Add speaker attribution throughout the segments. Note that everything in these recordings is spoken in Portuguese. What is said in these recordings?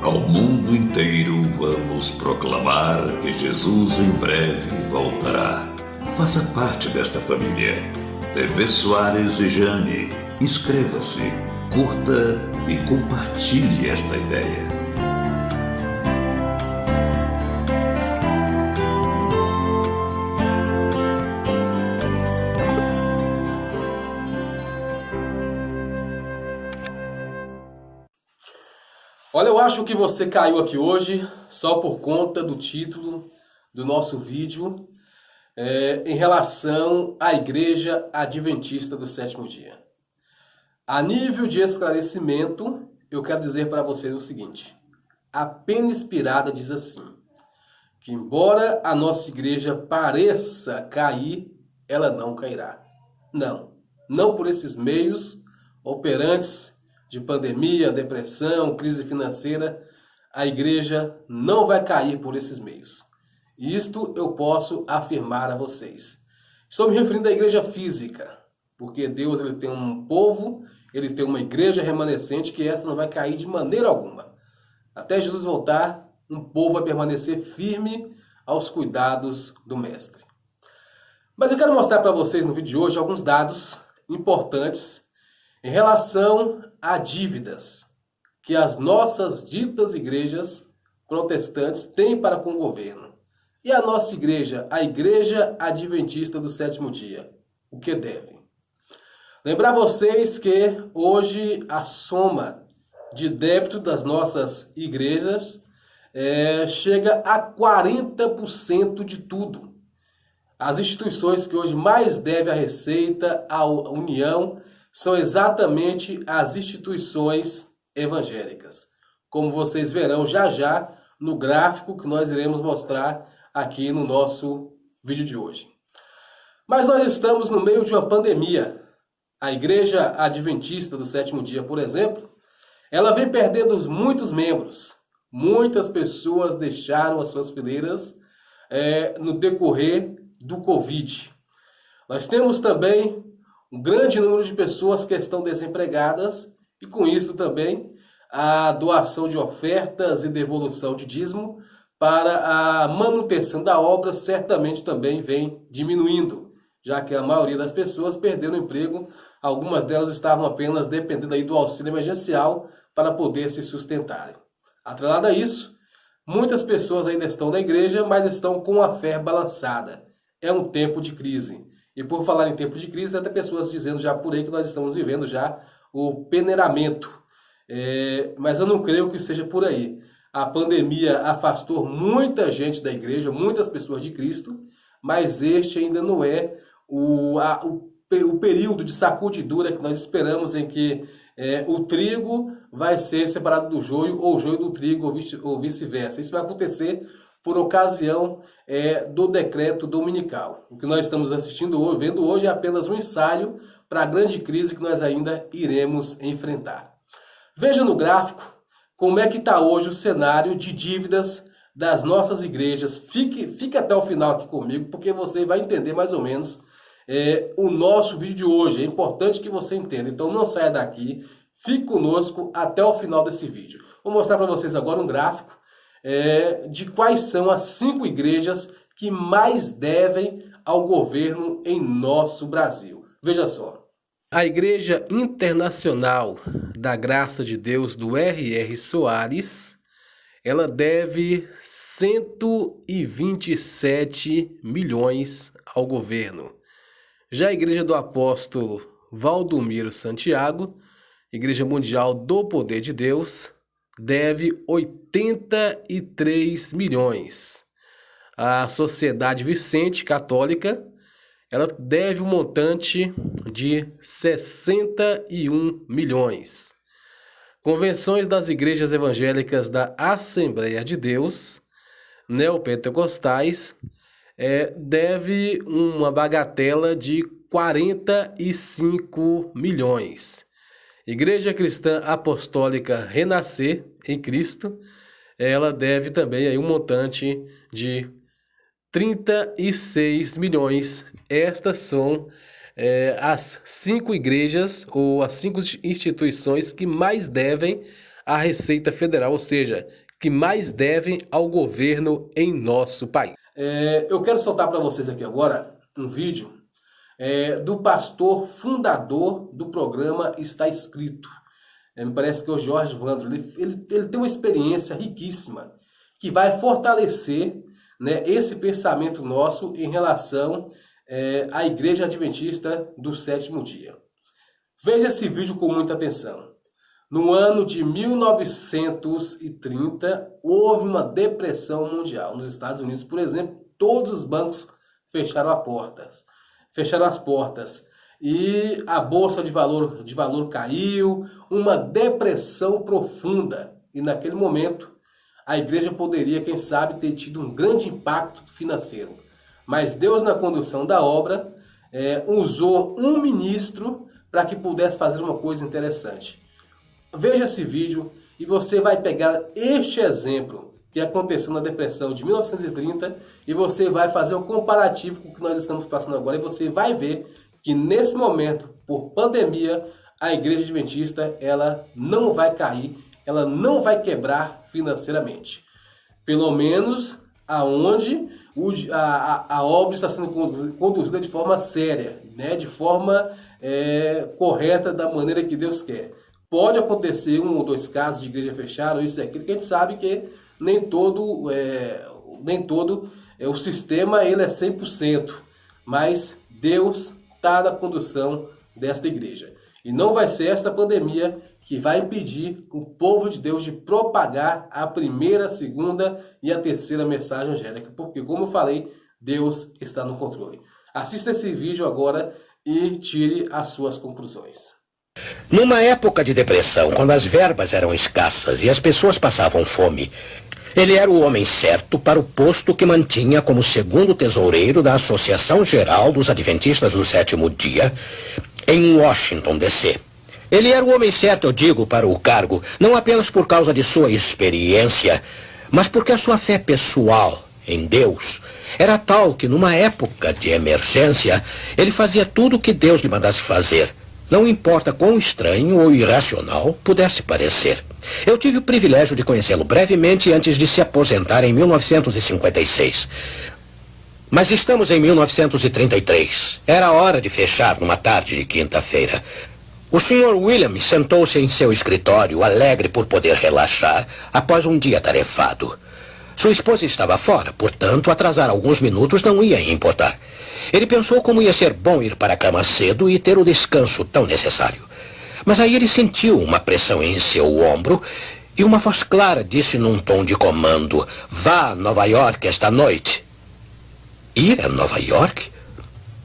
Speaker 1: Ao mundo inteiro vamos proclamar que Jesus em breve voltará. Faça parte desta família. TV Soares e Jane. Inscreva-se, curta e compartilhe esta ideia.
Speaker 2: Olha, eu acho que você caiu aqui hoje só por conta do título do nosso vídeo em relação à Igreja Adventista do Sétimo Dia. A nível de esclarecimento, eu quero dizer para vocês o seguinte: a Pena Inspirada diz assim, que embora a nossa igreja pareça cair, ela não cairá. Não por esses meios operantes de pandemia, depressão, crise financeira, a igreja não vai cair por esses meios. Isto eu posso afirmar a vocês. Estou me referindo à igreja física, porque Deus ele tem um povo, ele tem uma igreja remanescente que esta não vai cair de maneira alguma. Até Jesus voltar, um povo vai permanecer firme aos cuidados do Mestre. Mas eu quero mostrar para vocês no vídeo de hoje alguns dados importantes em relação a dívidas que as nossas ditas igrejas protestantes têm para com o governo. E a nossa igreja, a Igreja Adventista do Sétimo Dia, o que deve? Lembrar vocês que hoje a soma de débito das nossas igrejas chega a 40% de tudo. As instituições que hoje mais devem à Receita, à União, são exatamente as instituições evangélicas, como vocês verão já já no gráfico que nós iremos mostrar aqui no nosso vídeo de hoje. Mas nós estamos no meio de uma pandemia. A Igreja Adventista do Sétimo Dia, por exemplo, ela vem perdendo muitos membros. Muitas pessoas deixaram as suas fileiras no decorrer do Covid. Nós temos também um grande número de pessoas que estão desempregadas e com isso também a doação de ofertas e devolução de dízimo para a manutenção da obra certamente também vem diminuindo, já que a maioria das pessoas perderam o emprego, algumas delas estavam apenas dependendo aí do auxílio emergencial para poder se sustentarem. Atrelado a isso, muitas pessoas ainda estão na igreja, mas estão com a fé balançada. É um tempo de crise. E por falar em tempo de crise, tem até pessoas dizendo já por aí que nós estamos vivendo já o peneiramento. Mas eu não creio que seja por aí. A pandemia afastou muita gente da igreja, muitas pessoas de Cristo, mas este ainda não é o período de sacudidura que nós esperamos em que o trigo vai ser separado do joio, ou o joio do trigo, ou vice-versa. Isso vai acontecer por ocasião do decreto dominical. O que nós estamos assistindo hoje, vendo hoje, é apenas um ensaio para a grande crise que nós ainda iremos enfrentar. Veja no gráfico como é que está hoje o cenário de dívidas das nossas igrejas. Fique até o final aqui comigo, porque você vai entender mais ou menos o nosso vídeo de hoje. É importante que você entenda, então não saia daqui, fique conosco até o final desse vídeo. Vou mostrar para vocês agora um gráfico de quais são as 5 igrejas que mais devem ao governo em nosso Brasil. Veja só. A Igreja Internacional da Graça de Deus do R.R. Soares, ela deve 127 milhões ao governo. Já a Igreja do Apóstolo Valdomiro Santiago, Igreja Mundial do Poder de Deus, deve 83 milhões. A Sociedade Vicente Católica, ela deve um montante de 61 milhões. Convenções das Igrejas Evangélicas da Assembleia de Deus, neopentecostais, deve uma bagatela de 45 milhões. Igreja Cristã Apostólica Renascer em Cristo, ela deve também aí um montante de 36 milhões. Estas são as 5 igrejas ou as 5 instituições que mais devem à Receita Federal, ou seja, que mais devem ao governo em nosso país. Eu quero soltar para vocês aqui agora um vídeo do pastor fundador do programa Está Escrito. Me parece que é o Jorge Vandro. Ele tem uma experiência riquíssima que vai fortalecer, né, esse pensamento nosso em relação à Igreja Adventista do Sétimo Dia. Veja esse vídeo com muita atenção. No ano de 1930, houve uma depressão mundial. Nos Estados Unidos, por exemplo, todos os bancos fecharam as portas. E a bolsa de valor caiu, uma depressão profunda. E naquele momento, a igreja poderia, quem sabe, ter tido um grande impacto financeiro. Mas Deus, na condução da obra, usou um ministro para que pudesse fazer uma coisa interessante. Veja esse vídeo e você vai pegar este exemplo que aconteceu na depressão de 1930 e você vai fazer um comparativo com o que nós estamos passando agora e você vai ver que nesse momento, por pandemia, a Igreja Adventista ela não vai cair, ela não vai quebrar financeiramente. Pelo menos aonde a obra está sendo conduzida de forma séria, né? De forma correta, da maneira que Deus quer. Pode acontecer 1 ou 2 casos de igreja fechada, ou isso e aquilo, que a gente sabe que nem todo o sistema ele é 100%, mas Deus está na condução desta igreja. E não vai ser esta pandemia que vai impedir o povo de Deus de propagar a primeira, a segunda e a terceira mensagem angélica, porque, como eu falei, Deus está no controle. Assista esse vídeo agora e tire as suas conclusões.
Speaker 3: Numa época de depressão, quando as verbas eram escassas e as pessoas passavam fome, ele era o homem certo para o posto que mantinha como segundo tesoureiro da Associação Geral dos Adventistas do Sétimo Dia, em Washington, D.C. Ele era o homem certo, eu digo, para o cargo, não apenas por causa de sua experiência, mas porque a sua fé pessoal em Deus era tal que, numa época de emergência, ele fazia tudo o que Deus lhe mandasse fazer. Não importa quão estranho ou irracional pudesse parecer. Eu tive o privilégio de conhecê-lo brevemente antes de se aposentar em 1956. Mas estamos em 1933. Era hora de fechar numa tarde de quinta-feira. O Sr. Williams sentou-se em seu escritório, alegre por poder relaxar após um dia tarefado. Sua esposa estava fora, portanto, atrasar alguns minutos não ia importar. Ele pensou como ia ser bom ir para a cama cedo e ter o descanso tão necessário. Mas aí ele sentiu uma pressão em seu ombro e uma voz clara disse num tom de comando: "Vá a Nova York esta noite." Ir a Nova York?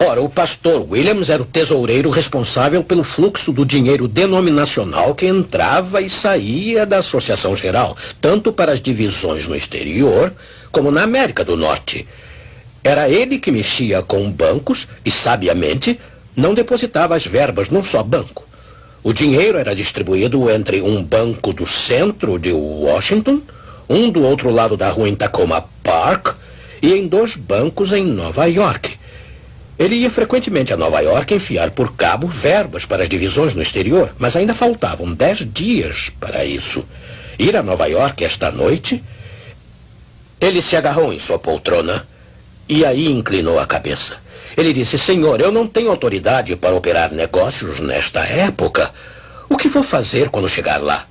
Speaker 3: Ora, o pastor Williams era o tesoureiro responsável pelo fluxo do dinheiro denominacional que entrava e saía da Associação Geral, tanto para as divisões no exterior como na América do Norte. Era ele que mexia com bancos e, sabiamente, não depositava as verbas num só banco. O dinheiro era distribuído entre um banco do centro de Washington, um do outro lado da rua em Tacoma Park e em 2 bancos em Nova York. Ele ia frequentemente a Nova York enfiar por cabo verbas para as divisões no exterior, mas ainda faltavam 10 dias para isso. Ir a Nova York esta noite? Ele se agarrou em sua poltrona e aí inclinou a cabeça. Ele disse: "Senhor, eu não tenho autoridade para operar negócios nesta época. O que vou fazer quando chegar lá?"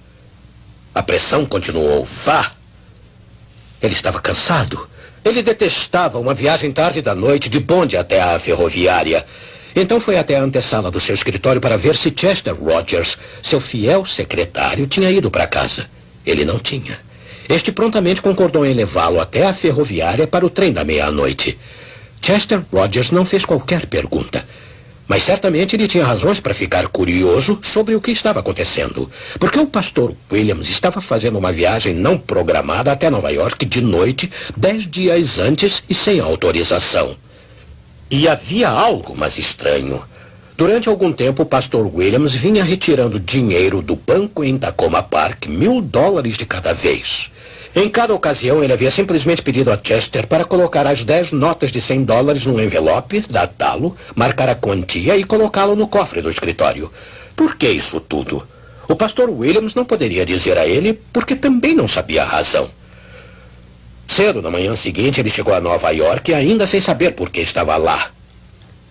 Speaker 3: A pressão continuou. "Vá." Ele estava cansado. Ele detestava uma viagem tarde da noite de bonde até a ferroviária. Então foi até a antessala do seu escritório para ver se Chester Rogers, seu fiel secretário, tinha ido para casa. Ele não tinha. Este prontamente concordou em levá-lo até a ferroviária para o trem da meia-noite. Chester Rogers não fez qualquer pergunta, mas certamente ele tinha razões para ficar curioso sobre o que estava acontecendo, porque o pastor Williams estava fazendo uma viagem não programada até Nova York de noite, 10 dias antes e sem autorização. E havia algo mais estranho. Durante algum tempo, o pastor Williams vinha retirando dinheiro do banco em Tacoma Park, $1.000 de cada vez. Em cada ocasião, ele havia simplesmente pedido a Chester para colocar as 10 notas de $100 num envelope, datá-lo, marcar a quantia e colocá-lo no cofre do escritório. Por que isso tudo? O pastor Williams não poderia dizer a ele porque também não sabia a razão. Cedo na manhã seguinte, ele chegou a Nova York ainda sem saber por que estava lá.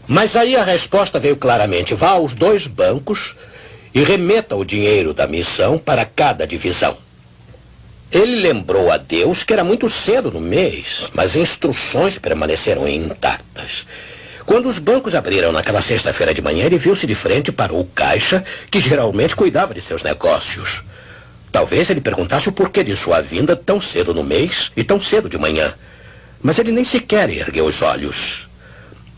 Speaker 3: Mas aí a resposta veio claramente: vá aos 2 bancos e remeta o dinheiro da missão para cada divisão. Ele lembrou a Deus que era muito cedo no mês, mas instruções permaneceram intactas. Quando os bancos abriram naquela sexta-feira de manhã, ele viu-se de frente para o caixa, que geralmente cuidava de seus negócios. Talvez ele perguntasse o porquê de sua vinda tão cedo no mês e tão cedo de manhã. Mas ele nem sequer ergueu os olhos.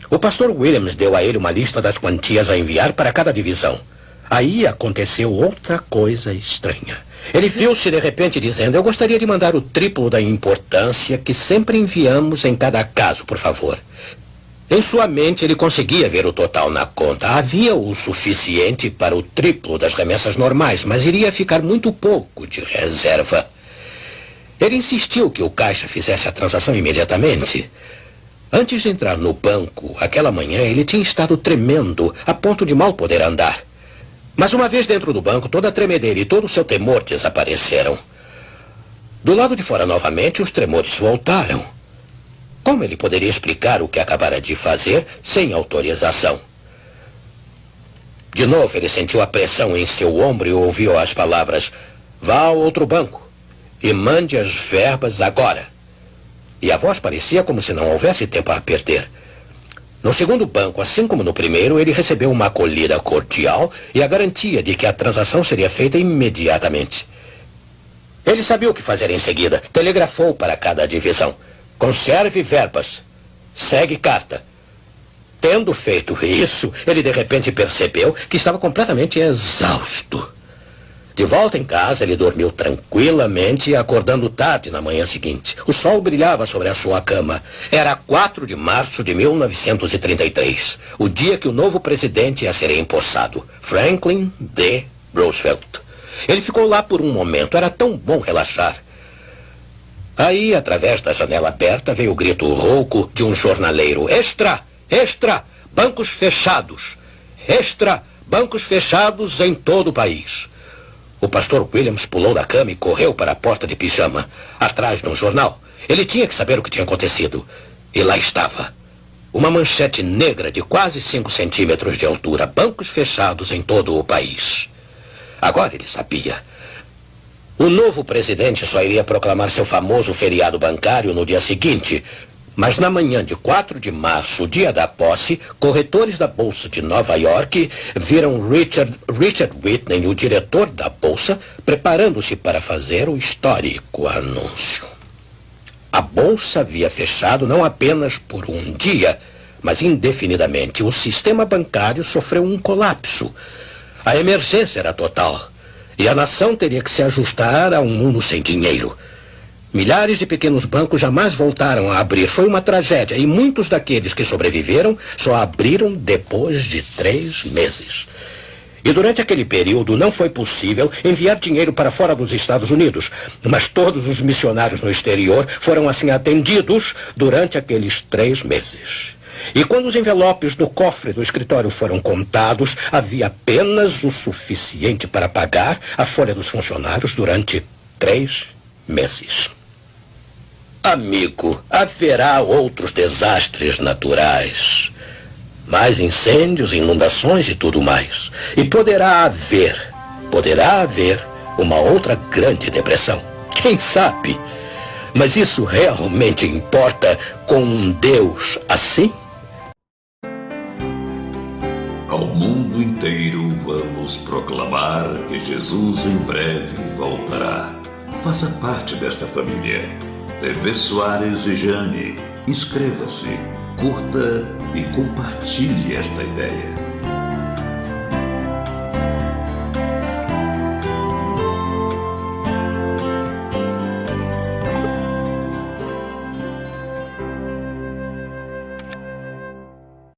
Speaker 3: O pastor Williams deu a ele uma lista das quantias a enviar para cada divisão. Aí aconteceu outra coisa estranha. Ele viu-se de repente dizendo: eu gostaria de mandar o triplo da importância que sempre enviamos em cada caso, por favor. Em sua mente, ele conseguia ver o total na conta. Havia o suficiente para o triplo das remessas normais, mas iria ficar muito pouco de reserva. Ele insistiu que o caixa fizesse a transação imediatamente. Antes de entrar no banco, aquela manhã, ele tinha estado tremendo, a ponto de mal poder andar. Mas uma vez dentro do banco, toda a tremedeira e todo o seu temor desapareceram. Do lado de fora, novamente, os tremores voltaram. Como ele poderia explicar o que acabara de fazer sem autorização? De novo, ele sentiu a pressão em seu ombro e ouviu as palavras: vá ao outro banco e mande as verbas agora. E a voz parecia como se não houvesse tempo a perder. No segundo banco, assim como no primeiro, ele recebeu uma acolhida cordial e a garantia de que a transação seria feita imediatamente. Ele sabia o que fazer em seguida. Telegrafou para cada divisão: conserve verbas. Segue carta. Tendo feito isso, ele de repente percebeu que estava completamente exausto. De volta em casa, ele dormiu tranquilamente, acordando tarde na manhã seguinte. O sol brilhava sobre a sua cama. Era 4 de março de 1933, o dia que o novo presidente ia ser empossado, Franklin D. Roosevelt. Ele ficou lá por um momento. Era tão bom relaxar. Aí, através da janela aberta, veio o grito rouco de um jornaleiro: extra! Extra! Bancos fechados! Extra! Bancos fechados em todo o país. O pastor Williams pulou da cama e correu para a porta de pijama, atrás de um jornal. Ele tinha que saber o que tinha acontecido. E lá estava. Uma manchete negra de quase 5 centímetros de altura. Bancos fechados em todo o país. Agora ele sabia. O novo presidente só iria proclamar seu famoso feriado bancário no dia seguinte. Mas na manhã de 4 de março, dia da posse, corretores da Bolsa de Nova York viram Richard Whitney, o diretor da Bolsa, preparando-se para fazer o histórico anúncio. A Bolsa havia fechado não apenas por um dia, mas indefinidamente. O sistema bancário sofreu um colapso. A emergência era total e a nação teria que se ajustar a um mundo sem dinheiro. Milhares de pequenos bancos jamais voltaram a abrir. Foi uma tragédia e muitos daqueles que sobreviveram só abriram depois de 3 meses. E durante aquele período não foi possível enviar dinheiro para fora dos Estados Unidos. Mas todos os missionários no exterior foram assim atendidos durante aqueles 3 meses. E quando os envelopes no cofre do escritório foram contados, havia apenas o suficiente para pagar a folha dos funcionários durante 3 meses. Amigo, haverá outros desastres naturais. Mais incêndios, inundações e tudo mais. E poderá haver uma outra grande depressão. Quem sabe? Mas isso realmente importa com um Deus assim?
Speaker 1: Ao mundo inteiro vamos proclamar que Jesus em breve voltará. Faça parte desta família. TV Soares e Jane. Inscreva-se, curta e compartilhe esta ideia.